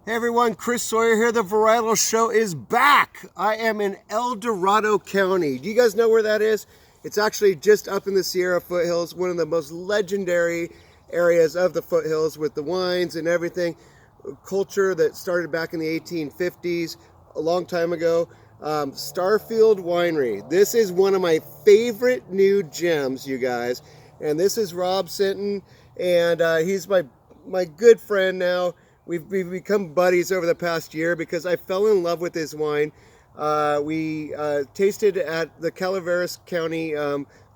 Hey everyone, Chris Sawyer here. The Varietal Show is back. I am in Dorado County. Do you guys know where that is? It's actually just up in the Sierra foothills, one of the most legendary areas of the foothills with the wines and everything. Culture that started back in the 1850s, a long time ago. Starfield Winery. This is one of my favorite new gems, you guys. And this is Rob Sinton, and he's my good friend now. We've become buddies over the past year because I fell in love with this wine. We tasted at the Calaveras County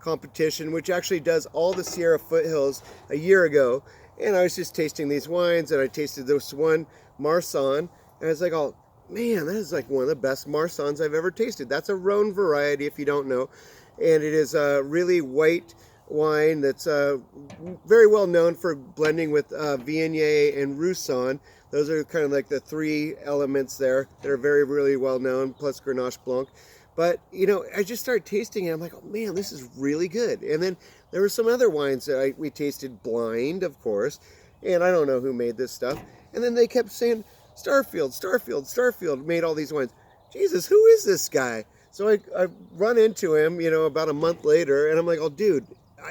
competition, which actually does all the Sierra foothills, a year ago. And I was just tasting these wines, and I tasted this one Marsanne, and I was like, oh man, that is like one of the best Marsannes I've ever tasted. That's a Rhone variety, if you don't know. And it is a really white wine that's very well known for blending with Viognier and Roussanne. Those are kind of like the three elements there that are really well known, plus Grenache Blanc. But, you know, I just started tasting it. I'm like, oh man, this is really good. And then there were some other wines that we tasted blind, of course. And I don't know who made this stuff. And then they kept saying, Starfield made all these wines. Jesus, who is this guy? So I run into him, you know, about a month later, and I'm like, oh dude,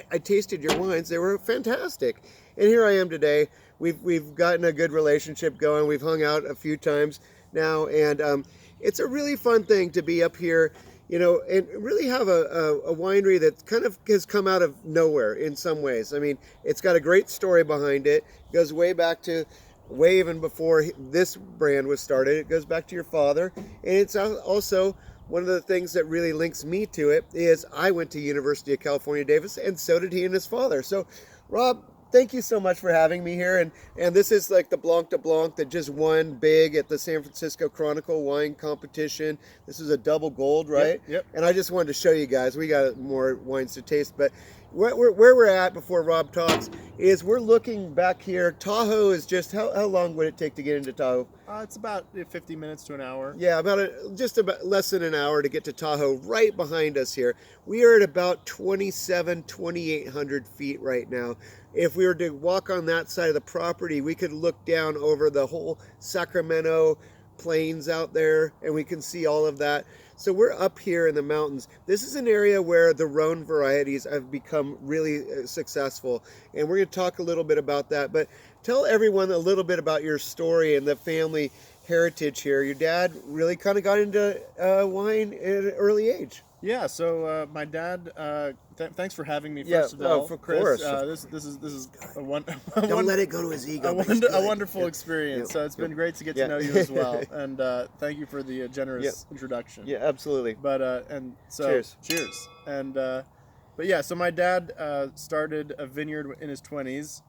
I tasted your wines. They were fantastic. And here I am today. We've gotten a good relationship going. We've hung out a few times now, and it's a really fun thing to be up here, you know, and really have a winery that kind of has come out of nowhere in some ways. I mean, it's got a great story behind it. It goes way back to way even before this brand was started. It goes back to your father, and it's also one of the things that really links me to it is I went to University of California, Davis, and so did he and his father. So, Rob, thank you so much for having me here. And this is like the Blanc de Blanc that just won big at the San Francisco Chronicle wine competition. This is a double gold, right? Yep. And I just wanted to show you guys. We got more wines to taste, but where we're at before Rob talks is we're looking back here. Tahoe is just, how long would it take to get into Tahoe? It's about 50 minutes to an hour. Yeah, just about less than an hour to get to Tahoe, right behind us here. We are at about 2,800 feet right now. If we were to walk on that side of the property, we could look down over the whole Sacramento plains out there, and we can see all of that. So we're up here in the mountains. This is an area where the Rhone varieties have become really successful, and we're going to talk a little bit about that. But tell everyone a little bit about your story and the family heritage here. Your dad really kind of got into wine at an early age. Yeah, so my dad. Thanks for having me. First of all, of Chris, course. This is a Don't let it go to his ego. A wonderful experience. So it's been great to get to know you as well, and thank you for the generous introduction. Yeah, absolutely. But and so cheers. And but yeah, so my dad started a vineyard in his 20s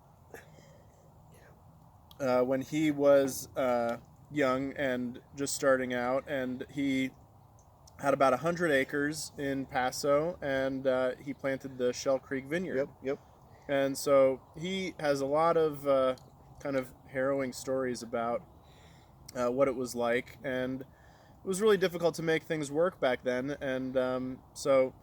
when he was young and just starting out, and he had about 100 acres in Paso, and he planted the Shell Creek Vineyard. Yep. And so he has a lot of kind of harrowing stories about what it was like, and it was really difficult to make things work back then. And so,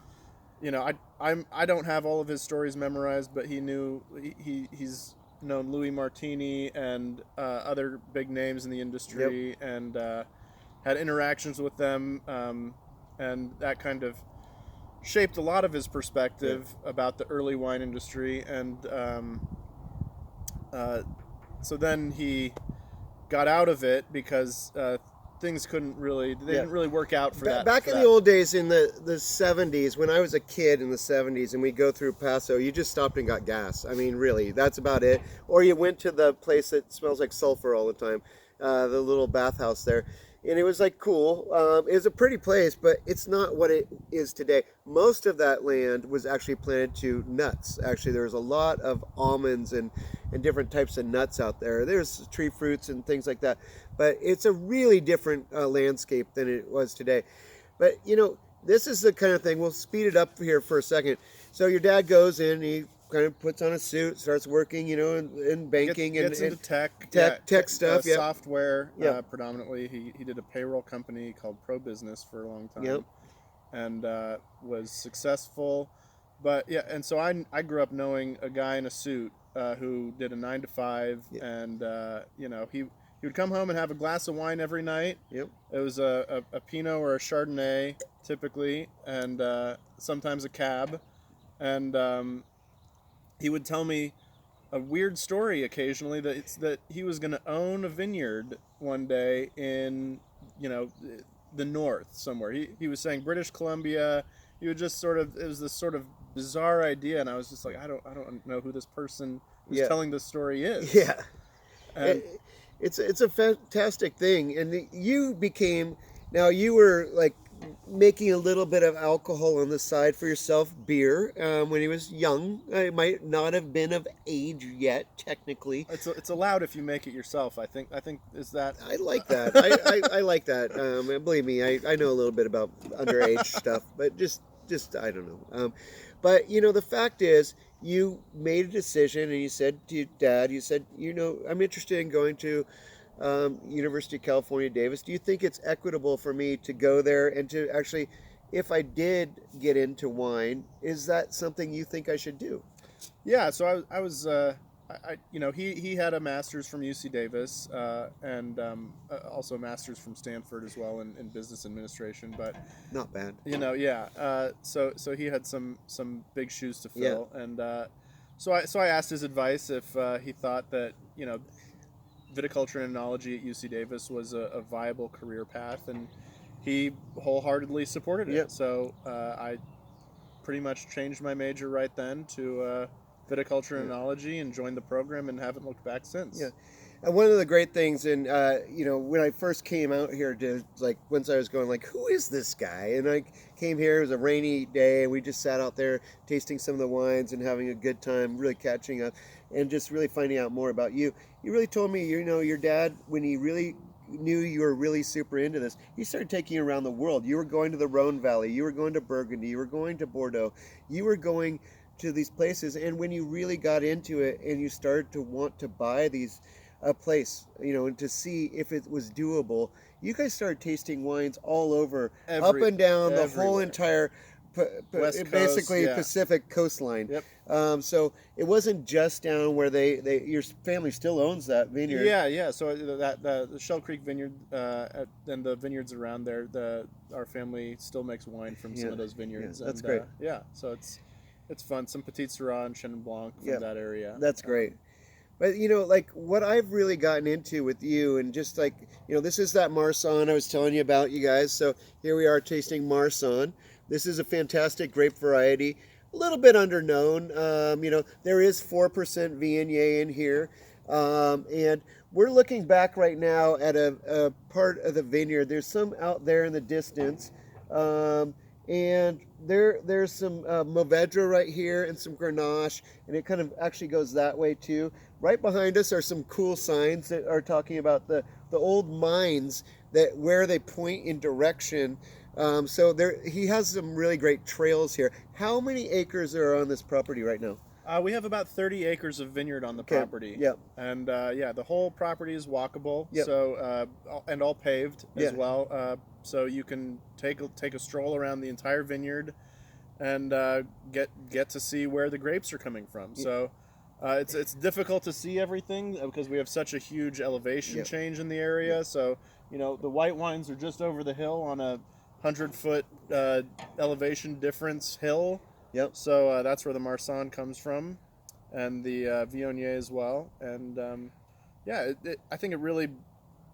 you know, I don't have all of his stories memorized, but he's known Louis Martini and other big names in the industry, and had interactions with them. And that kind of shaped a lot of his perspective about the early wine industry. And so then he got out of it because things didn't really work out for that. Back in the old days, in the 70s, when I was a kid in the 70s, and we'd go through Paso, you just stopped and got gas. I mean, really, that's about it. Or you went to the place that smells like sulfur all the time, the little bathhouse there. And it was like cool. It was a pretty place, but it's not what it is today. Most of that land was actually planted to nuts. Actually, there was a lot of almonds and different types of nuts out there. There's tree fruits and things like that. But it's a really different landscape than it was today. But, you know, this is the kind of thing. We'll speed it up here for a second. So your dad goes in, he kind of puts on a suit, starts working, you know, in banking gets and into tech stuff, software. Predominantly, he did a payroll company called Pro Business for a long time, and was successful. But yeah, and so I grew up knowing a guy in a suit who did a 9 to 5, and you know, he he would come home and have a glass of wine every night. Yep. It was a Pinot or a Chardonnay typically, and sometimes a Cab, and he would tell me a weird story occasionally that he was going to own a vineyard one day in, the north somewhere. He was saying British Columbia. He would just it was this sort of bizarre idea, and I was just like, I don't know who this person who's telling this story is. Yeah. And It's a fantastic thing, and you were like making a little bit of alcohol on the side for yourself, beer, when he was young. I might not have been of age yet, technically. It's allowed if you make it yourself. I think is that. I like that. I like that. Believe me, I know a little bit about underage stuff, but just I don't know. But the fact is, you made a decision, and you said to your dad, I'm interested in going to University of California, Davis. Do you think it's equitable for me to go there and to actually, if I did get into wine, is that something you think I should do? Yeah. So I was. He had a master's from UC Davis, and also a master's from Stanford as well in business administration. But not bad. So he had some big shoes to fill, and so I asked his advice if he thought that viticulture and enology at UC Davis was a viable career path, and he wholeheartedly supported it. Yep. So I pretty much changed my major right then to viticulture and enology, and joined the program, and haven't looked back since. Yeah. And one of the great things, and when I first came out here once I was going who is this guy? And I came here, it was a rainy day, and we just sat out there tasting some of the wines and having a good time, really catching up, and just really finding out more about you. You really told me, your dad, when he really knew you were really super into this, he started taking you around the world. You were going to the Rhone Valley, you were going to Burgundy, you were going to Bordeaux, you were going to these places, and when you really got into it and you started to want to buy a place, and to see if it was doable, you guys started tasting wines all over, up and down the whole entire West Coast, basically Pacific coastline. Yep. So it wasn't just down where your family still owns that vineyard. Yeah. So the Shell Creek Vineyard and the vineyards around there, our family still makes wine from some of those vineyards. Yeah, that's great. So it's fun. Some Petit Syrah and Chenin Blanc from that area. That's great. But what I've really gotten into with you, and just this is that Marsanne I was telling you about, you guys. So here we are tasting Marsanne. This is a fantastic grape variety, a little bit underknown. There is 4% Viognier in here, and we're looking back right now at a part of the vineyard. There's some out there in the distance, and there's some Mourvedre right here and some Grenache, and it kind of actually goes that way too. Right behind us are some cool signs that are talking about the old mines where they point in direction. So he has some really great trails here. How many acres are on this property right now? We have about 30 acres of vineyard on the property. Yep. And the whole property is walkable. Yep. So and all paved as well. So you can take a stroll around the entire vineyard, and get to see where the grapes are coming from. So it's difficult to see everything because we have such a huge elevation change in the area. Yep. So the white wines are just over the hill on a 100-foot elevation difference hill. Yep. So that's where the Marsanne comes from, and the Viognier as well. And I think it really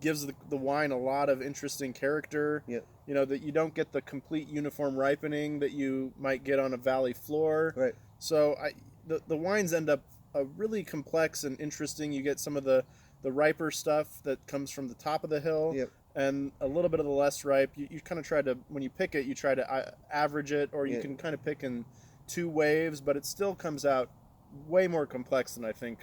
gives the wine a lot of interesting character. Yep. That you don't get the complete uniform ripening that you might get on a valley floor. Right. So the wines end up really complex and interesting. You get some of the riper stuff that comes from the top of the hill. Yep. And a little bit of the less ripe. You kind of try to, when you pick it, you try to average it, or you can kind of pick in two waves, but it still comes out way more complex than I think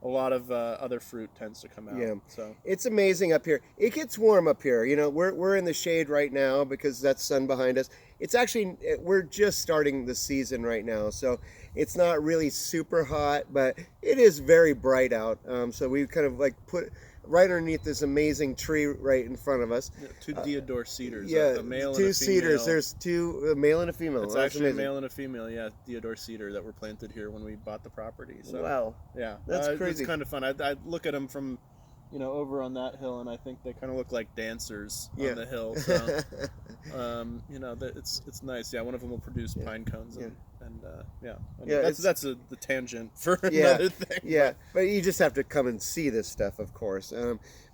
a lot of other fruit tends to come out. Yeah. So it's amazing up here. It gets warm up here. We're in the shade right now because that's sun behind us. It's actually, we're just starting the season right now, so it's not really super hot, but it is very bright out. So we kind of put right underneath this amazing tree right in front of us. Two deodar cedars. Yeah, a male two and a female. cedars. There's two, a male and a female. It's That's actually amazing. a male and a female, deodar cedar that were planted here when we bought the property. So, wow. Yeah. That's crazy. It's kind of fun. I look at them from over on that hill, and I think they kind of look like dancers Yeah. on the hill. So, it's nice. Yeah, one of them will produce pine cones, and that's the tangent for another thing. Yeah, but you just have to come and see this stuff, of course.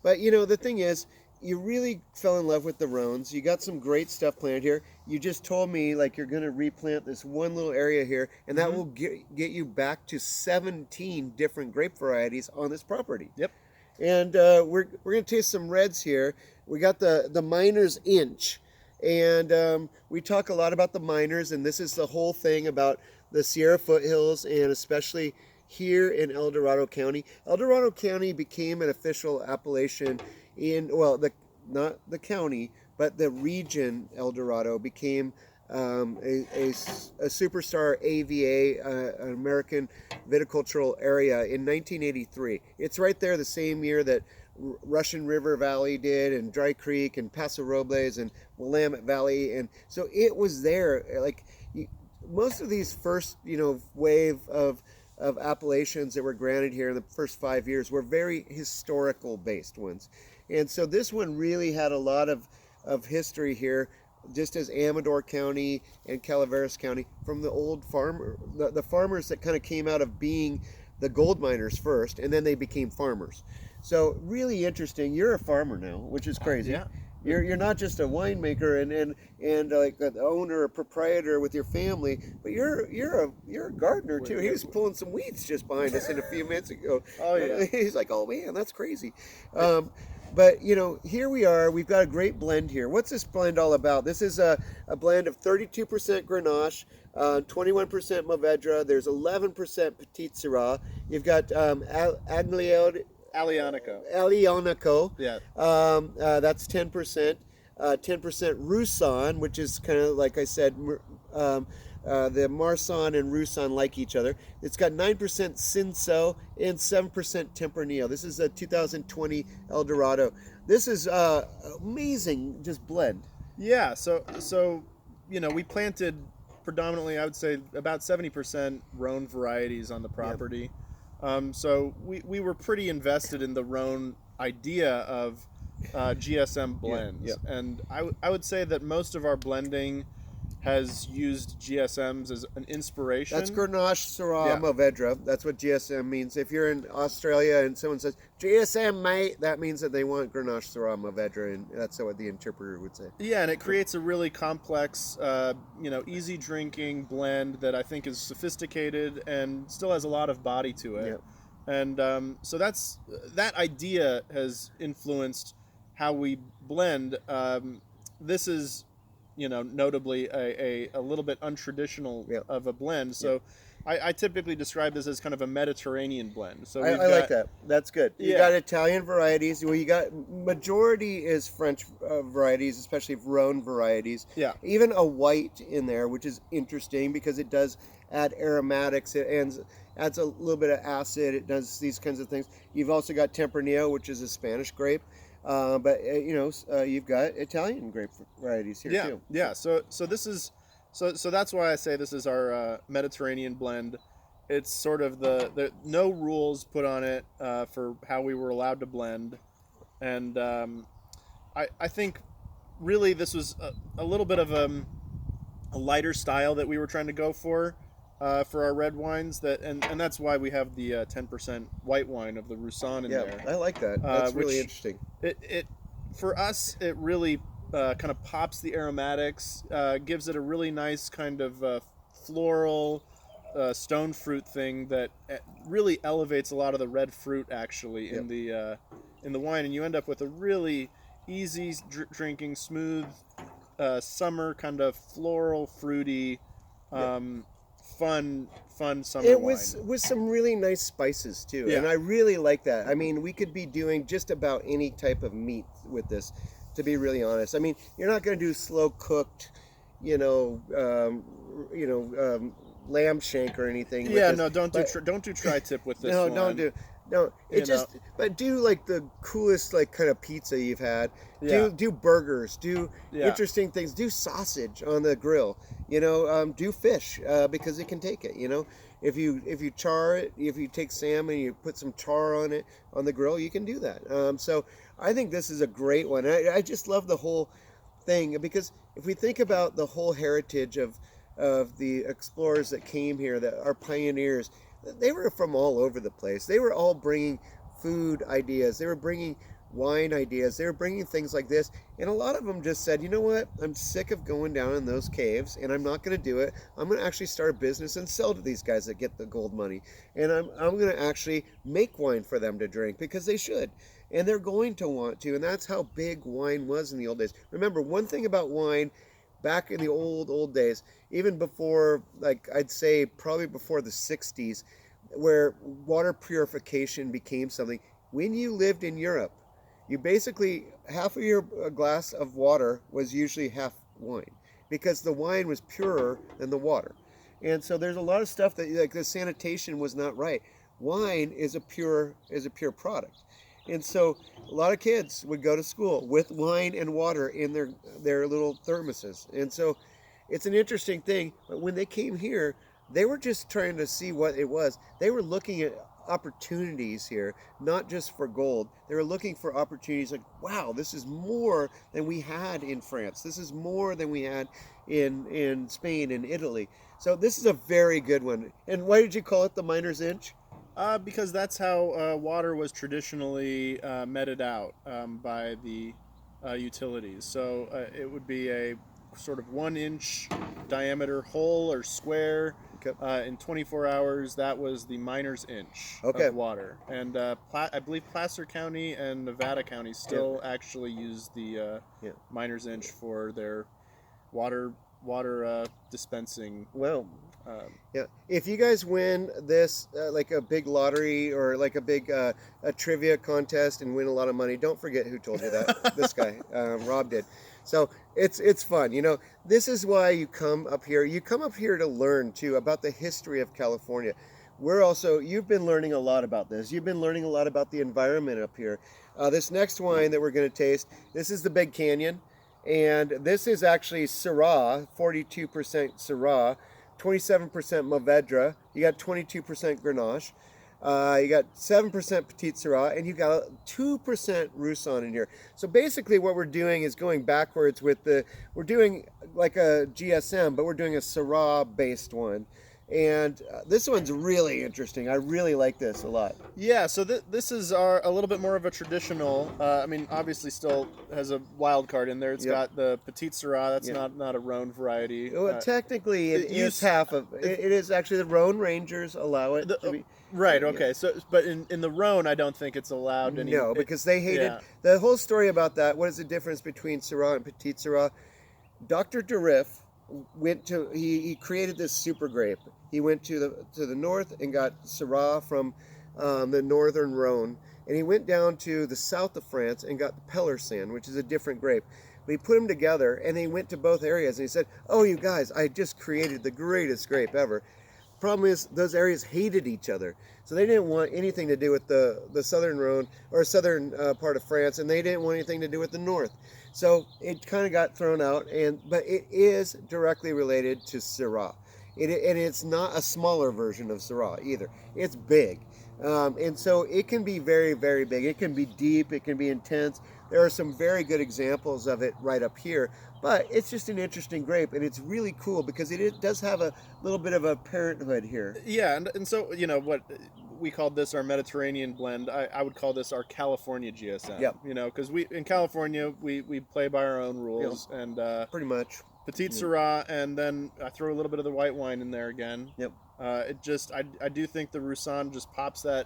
But the thing is, you really fell in love with the Rhones. You got some great stuff planted here. You just told me like you're going to replant this one little area here, and that will get you back to 17 different grape varieties on this property. Yep. And we're going to taste some reds here. We got the Miner's Inch, and we talk a lot about the Miners, and this is the whole thing about the Sierra foothills, and especially here in El Dorado County. El Dorado County became an official appellation not the county, but the region. El Dorado became a superstar AVA, an American viticultural area, in 1983. It's right there the same year that Russian River Valley did, and Dry Creek, and Paso Robles, and Willamette Valley, and so it was there. Like most of these first, wave of appellations that were granted here in the first 5 years were very historical based ones. And so this one really had a lot of history here, just as Amador County and Calaveras County, from the old the farmers that kind of came out of being the gold miners first, and then they became farmers. So really interesting. You're a farmer now, which is crazy. Yeah. You're not just a winemaker and like an owner or proprietor with your family, but you're a gardener too. He was pulling some weeds just behind us in a few minutes ago. Oh yeah. He's like, oh man, that's crazy. But here we are. We've got a great blend here. What's this blend all about? This is a blend of 32% Grenache, 21% Mourvedre. There's 11% Petit Syrah. You've got Aglianico. Yeah. That's 10%. 10% Roussan, which is kind of like I said, the Marsanne and Roussan like each other. It's got 9% Cinsault and 7% Tempranillo. This is a 2020 El Dorado. This is amazing, just blend. Yeah. So we planted predominantly, I would say, about 70% Rhone varieties on the property. Yep. So we were pretty invested in the Rhone idea of GSM blends. Yep. And I would say that most of our blending has used GSMs as an inspiration. That's Grenache, Syrah, Mourvedre. That's what GSM means. If you're in Australia and someone says, GSM, mate, that means that they want Grenache, Syrah, Mourvedre, and that's what the interpreter would say. Yeah, and it creates a really complex, easy drinking blend that I think is sophisticated and still has a lot of body to it. Yep. And so that idea has influenced how we blend. This is notably a little bit untraditional of a blend. So I typically describe this as kind of a Mediterranean blend. So I like that. That's good. You got Italian varieties. Well, you got majority is French varieties, especially Rhone varieties. Yeah. Even a white in there, which is interesting because it does add aromatics. It adds a little bit of acid. It does these kinds of things. You've also got Tempranillo, which is a Spanish grape. But you've got Italian grape varieties here too. Yeah. So this is so that's why I say this is our Mediterranean blend. It's sort of the no rules put on it for how we were allowed to blend, and I think really this was a little bit of a lighter style that we were trying to go for our red wines, and that's why we have the 10% white wine of the Roussan in there. I like that. That's really interesting. It for us, it really kind of pops the aromatics, gives it a really nice kind of floral stone fruit thing that really elevates a lot of the red fruit actually in the wine, and you end up with a really easy drinking, smooth summer kind of floral, fruity. Fun summer it wine. with some really nice spices too, and I really like that. I mean, we could be doing just about any type of meat with this, to be really honest. I mean, you're not going to do slow cooked, lamb shank or anything. Don't do tri-tip with this. No, one. don't do. No, but do like the coolest like kind of pizza you've had. Do burgers. Do interesting things. Do sausage on the grill. Do fish because it can take it. If you char it, if you take salmon and you put some char on it on the grill, you can do that. So I think this is a great one. I just love the whole thing, because if we think about the whole heritage of the explorers that came here, that are pioneers, they were from all over the place. They were all bringing food ideas. They were bringing wine ideas. They were bringing things like this. And a lot of them just said, you know what? I'm sick of going down in those caves, and I'm not going to do it. I'm going to actually start a business and sell to these guys that get the gold money. And I'm going to actually make wine for them to drink, because they should. And they're going to want to. And that's how big wine was in the old days. Remember, one thing about wine back in the old days, even before, like I'd say probably before the 60s, where water purification became something. When you lived in Europe, you basically, half of your glass of water was usually half wine, because the wine was purer than the water. And so there's a lot of stuff that, like, the sanitation was not right. Wine is a pure product. And so a lot of kids would go to school with wine and water in their little thermoses. And so it's an interesting thing. But when they came here, they were just trying to see what it was. They were looking at opportunities here, not just for gold. They were looking for opportunities like, wow, this is more than we had in France. This is more than we had in Spain and Italy. So this is a very good one. And why did you call it the miner's inch? Because that's how water was traditionally meted out by the utilities. So it would be a sort of 1-inch diameter hole or square. Okay. In 24 hours, that was the miner's inch Okay. of water. And I believe Placer County and Nevada County still actually use the miner's inch for their water dispensing. Well, yeah. If you guys win this, like a big lottery or like a big a trivia contest and win a lot of money, don't forget who told you that. This guy, Rob, did. So it's fun. You know, this is why you come up here. You come up here to learn too about the history of California. You've been learning a lot about this. You've been learning a lot about the environment up here. This next wine that we're going to taste, this is the Big Canyon, and this is actually Syrah, 42% Syrah. 27% Mourvedre, you got 22% Grenache, you got 7% Petit Syrah, and you got 2% Roussanne in here. So basically what we're doing is going backwards we're doing like a GSM, but we're doing a Syrah based one. And this one's really interesting. I really like this a lot. Yeah, so this is a little bit more of a traditional. I mean, obviously, still has a wild card in there. It's got the Petit Syrah. That's not a Rhone variety. Well, technically, it is half of it. It is actually the Rhone Rangers allow it to be. Right. Okay. So, but in the Rhone, I don't think it's allowed anymore. No, because they hated the whole story about that. What is the difference between Syrah and Petit Syrah? Dr. Durif he created this super grape. He went to the north and got Syrah from the northern Rhone, and he went down to the south of France and got the Pelersan, which is a different grape. But he put them together, and he went to both areas, and he said, "Oh, you guys, I just created the greatest grape ever." Problem is, those areas hated each other, so they didn't want anything to do with the southern Rhone or southern part of France, and they didn't want anything to do with the north. So it kind of got thrown out, but it is directly related to Syrah. And it's not a smaller version of Syrah either. It's big. And so it can be very, very big. It can be deep. It can be intense. There are some very good examples of it right up here. But it's just an interesting grape, and it's really cool because it does have a little bit of a parenthood here. Yeah, and so, you know, what we called this our Mediterranean blend, I would call this our California GSM. Yep. You know, because in California, we play by our own rules. Yep. And pretty much. Petit Syrah, and then I throw a little bit of the white wine in there again. Yep. I do think the Roussanne just pops the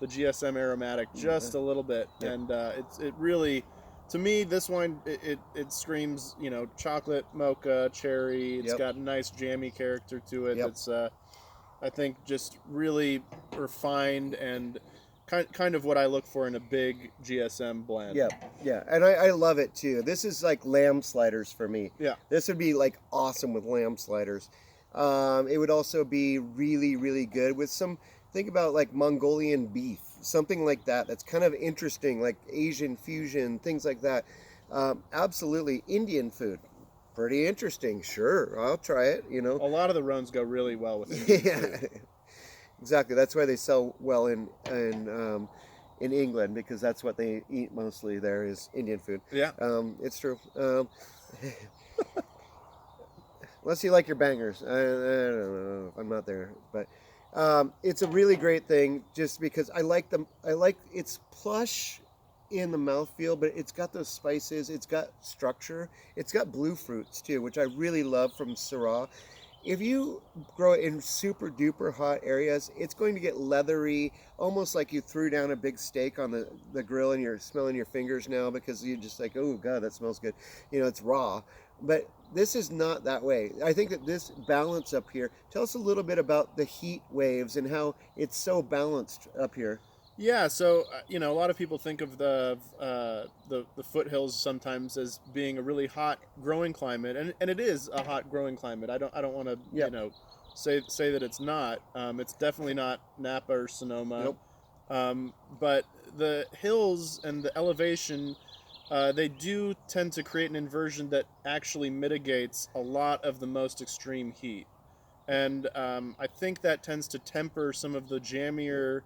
GSM aromatic just a little bit. Yep. And it really, to me, this wine, it screams, you know, chocolate, mocha, cherry. It's got a nice jammy character to it. Yep. It's, I think, just really refined and kind of what I look for in a big GSM blend. Yeah, and I love it too. This is like lamb sliders for me. Yeah. This would be like awesome with lamb sliders. It would also be really, really good with think about like Mongolian beef, something like that. That's kind of interesting, like Asian fusion, things like that. Absolutely. Indian food. Pretty interesting. Sure, I'll try it, you know. A lot of the Rhones go really well with Indian food. Exactly. That's why they sell well in England, because that's what they eat mostly there is Indian food. Yeah. It's true. Unless you like your bangers, I don't know. I'm not there, but it's a really great thing just because I like them. I like it's plush in the mouthfeel, but it's got those spices. It's got structure. It's got blue fruits too, which I really love from Syrah. If you grow it in super duper hot areas, it's going to get leathery, almost like you threw down a big steak on the grill and you're smelling your fingers now because you're just like, oh God, that smells good. You know, it's raw. But this is not that way. I think that this balance up here, tell us a little bit about the heat waves and how it's so balanced up here. Yeah, so a lot of people think of the foothills sometimes as being a really hot growing climate, and it is a hot growing climate. I don't want to Yep. say that it's not. It's definitely not Napa or Sonoma. Nope. But the hills and the elevation, they do tend to create an inversion that actually mitigates a lot of the most extreme heat, and I think that tends to temper some of the jammier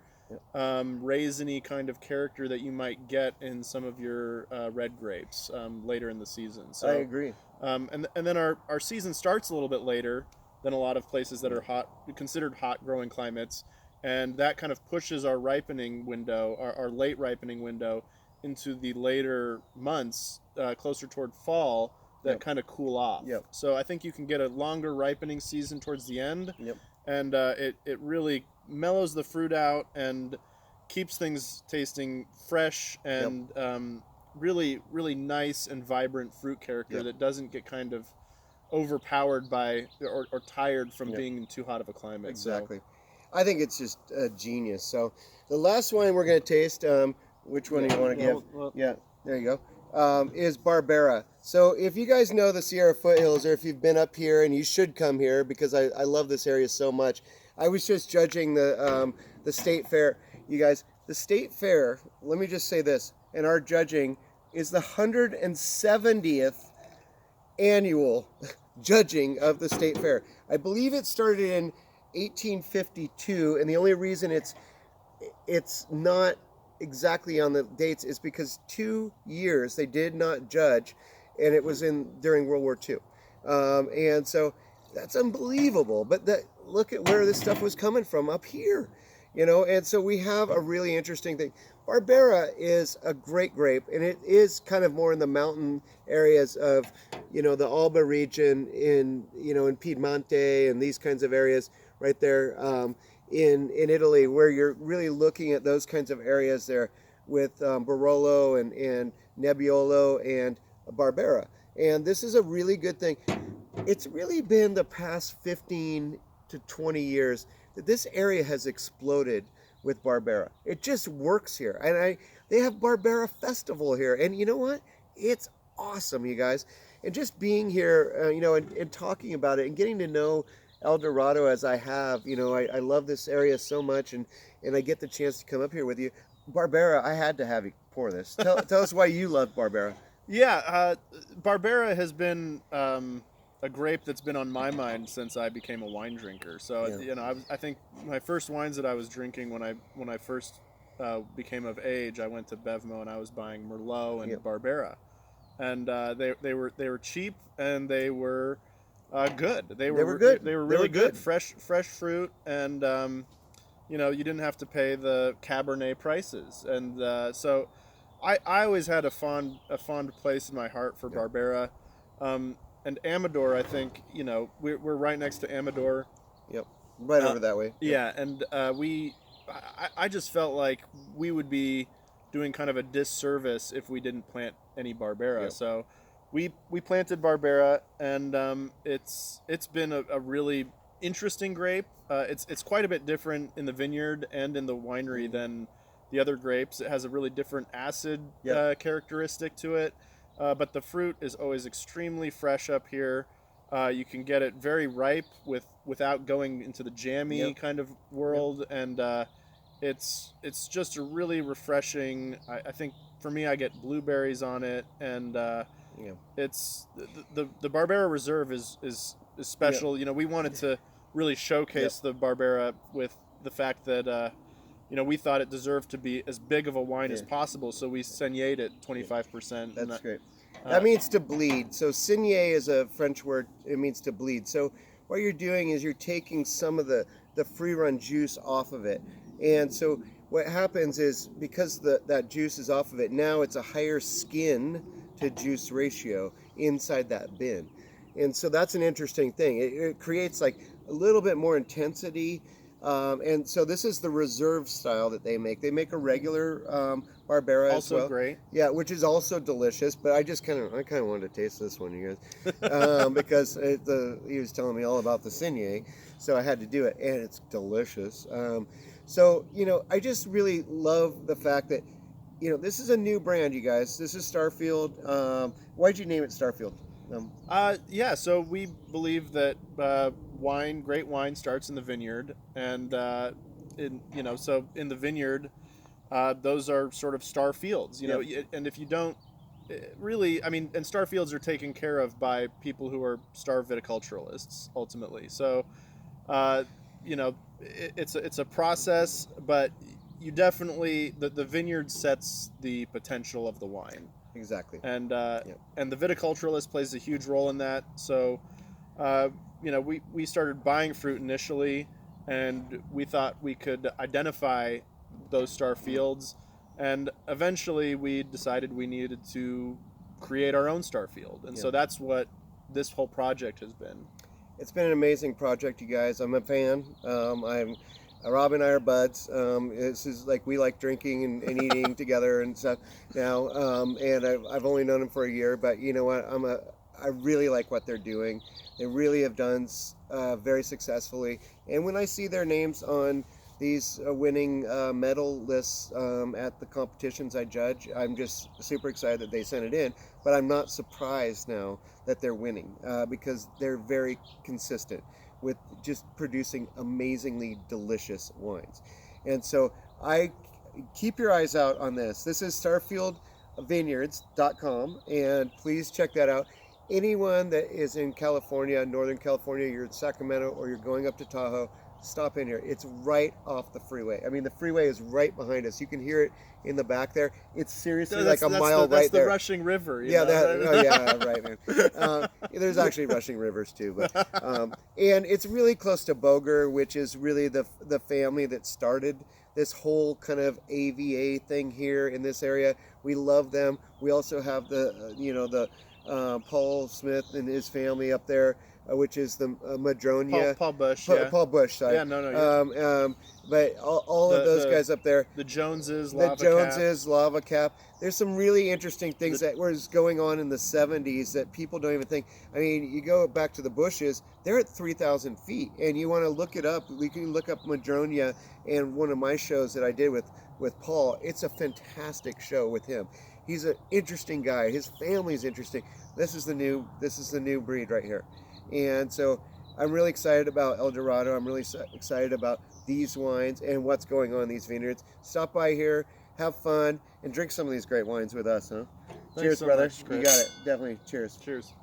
raisiny kind of character that you might get in some of your red grapes later in the season. So I agree. and then our season starts a little bit later than a lot of places that are considered hot growing climates, and that kind of pushes our ripening window, our late ripening window, into the later months, closer toward fall, that Yep. kind of cool off. Yep. So I think you can get a longer ripening season towards the end, Yep. and it really mellows the fruit out and keeps things tasting fresh and really, really nice and vibrant fruit character Yep. that doesn't get kind of overpowered by or tired from Yep. being in too hot of a climate. Exactly. I think it's just a genius. So the last wine we're going to taste, which one do you want to give? Yeah, there you go. Is Barbera. So if you guys know the Sierra foothills, or if you've been up here, and you should come here because I love this area so much. I was just judging the state fair. You guys, the state fair, let me just say this, and our judging is the 170th annual judging of the state fair. I believe it started in 1852, and the only reason it's not exactly on the dates is because 2 years they did not judge, and it was during World War II, and so that's unbelievable. But look at where this stuff was coming from up here, and so we have a really interesting thing. Barbera is a great grape, and it is kind of more in the mountain areas of, the Alba region in Piedmonte and these kinds of areas right there in Italy, where you're really looking at those kinds of areas there with Barolo and Nebbiolo and Barbera. And this is a really good thing. It's really been the past 15 to 20 years that this area has exploded with Barbera. It just works here. And they have Barbera Festival here. And you know what? It's awesome, you guys. And just being here, and talking about it and getting to know El Dorado as I have, I love this area so much, and I get the chance to come up here with you. Barbera, I had to have you pour this. Tell us why you love Barbera. Yeah, Barbera has been a grape that's been on my mind since I became a wine drinker. So I think my first wines that I was drinking when I first became of age, I went to Bevmo and I was buying Merlot and Barbera, and they were cheap and they were good. They were good. They were really good. Fresh fruit, and you didn't have to pay the Cabernet prices, and so I always had a fond place in my heart for Barbera. And Amador, I think, we're right next to Amador. Yep, right over that way. Yeah, and I just felt like we would be doing kind of a disservice if we didn't plant any Barbera. Yep. So we planted Barbera, and it's been a really interesting grape. It's quite a bit different in the vineyard and in the winery than the other grapes. It has a really different acid characteristic to it. But the fruit is always extremely fresh up here. You can get it very ripe without going into the jammy kind of world, and it's just a really refreshing. I think for me, I get blueberries on it, and it's the Barbera Reserve is special. We wanted to really showcase the Barbera with the fact that we thought it deserved to be as big of a wine as possible, so we saignayed it 25%. That's great. That means to bleed. So saigner is a French word. It means to bleed. So what you're doing is you're taking some of the free run juice off of it. And so what happens is, because that juice is off of it, now it's a higher skin to juice ratio inside that bin. And so that's an interesting thing. It creates like a little bit more intensity. And so this is the reserve style that they make. They make a regular Barbera as well. Also great. Yeah, which is also delicious. But I kind of wanted to taste this one, you guys, because he was telling me all about the Saignay, so I had to do it, and it's delicious. So I just really love the fact that this is a new brand, you guys. This is Starfield. Why'd you name it Starfield? So we believe that great wine starts in the vineyard, and so in the vineyard, those are sort of star fields, and if you don't really, and star fields are taken care of by people who are star viticulturalists ultimately. So, it's a process, but you definitely, the vineyard sets the potential of the wine. Exactly. And and the viticulturalist plays a huge role in that. So, we started buying fruit initially, and we thought we could identify those star fields, and eventually we decided we needed to create our own star field. And so that's what this whole project has been. It's been an amazing project, you guys. I'm a fan. Rob and I are buds. This is like, we like drinking and eating together and stuff now. And I've only known him for a year, but you know what? I really like what they're doing. They really have done very successfully. And when I see their names on these winning medal lists at the competitions I judge, I'm just super excited that they sent it in. But I'm not surprised now that they're winning because they're very consistent with just producing amazingly delicious wines. And so I keep your eyes out on this. This is starfieldvineyards.com, and please check that out. Anyone that is in California, Northern California, you're in Sacramento, or you're going up to Tahoe, stop in here. It's right off the freeway. The freeway is right behind us. You can hear it in the back there. It's seriously like a mile right there. That's the rushing river. Right, man. There's actually rushing rivers too, but and it's really close to Boger, which is really the family that started this whole kind of AVA thing here in this area. We love them. We also have the Paul Smith and his family up there, which is the Madronia. Paul Bush. Paul Bush, sorry. Yeah, no. But all of those guys up there. The Joneses, Lava Cap. There's some really interesting things that was going on in the 70s that people don't even think. You go back to the Bushes, they're at 3,000 feet. And you want to look it up. We can look up Madronia, and one of my shows that I did with Paul. It's a fantastic show with him. He's an interesting guy. His family's interesting. This is the new breed right here. And so I'm really excited about El Dorado. I'm really excited about these wines and what's going on in these vineyards. Stop by here, have fun, and drink some of these great wines with us, huh? Thanks Cheers, so brother. much, Chris. You got it. Definitely. Cheers. Cheers.